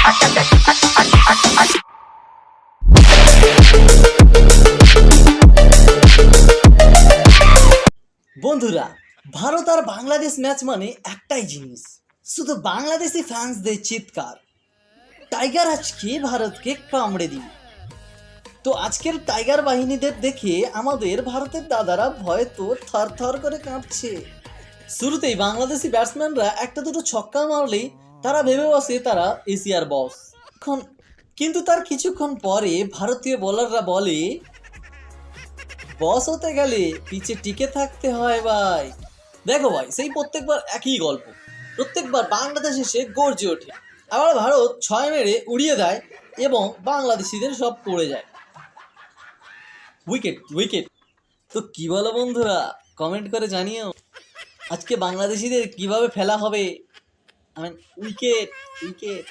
বন্ধুরা, ভারত আর বাংলাদেশ ম্যাচ মানে একটাই জিনিস, শুধু বাংলাদেশি ফ্যান্সদের চিৎকার, টাইগার আজকে ভারতকে কামড়ে দিল। তো আজকের টাইগার বাহিনীদের দেখে আমাদের ভারতের দাদারা ভয়ে তো থর থর করে কাঁপছে। শুরুতেই বাংলাদেশি ব্যাটসম্যানরা একটা দুটো ছক্কা মারলেই তারা ভেবে বসে তারা এশিয়ার বস। কিন্তু তার কিছুক্ষণ পরে ভারতীয় বোলাররা বলে, বস হতে গেলে পিছে টিকে থাকতে হয় ভাই। দেখো ভাই, সেই প্রত্যেকবার একই গল্প, প্রত্যেকবার বাংলাদেশ এসে গর্জে ওঠে, আবার ভারত ছয় মেরে উড়িয়ে দেয় এবং বাংলাদেশিদের সব পড়ে যায়। Wicket wicket. তো কি বলো বন্ধুরা, কমেন্ট করে জানিও আজকে বাংলাদেশিদের কিভাবে ফেলা হবে। Wicket wicket.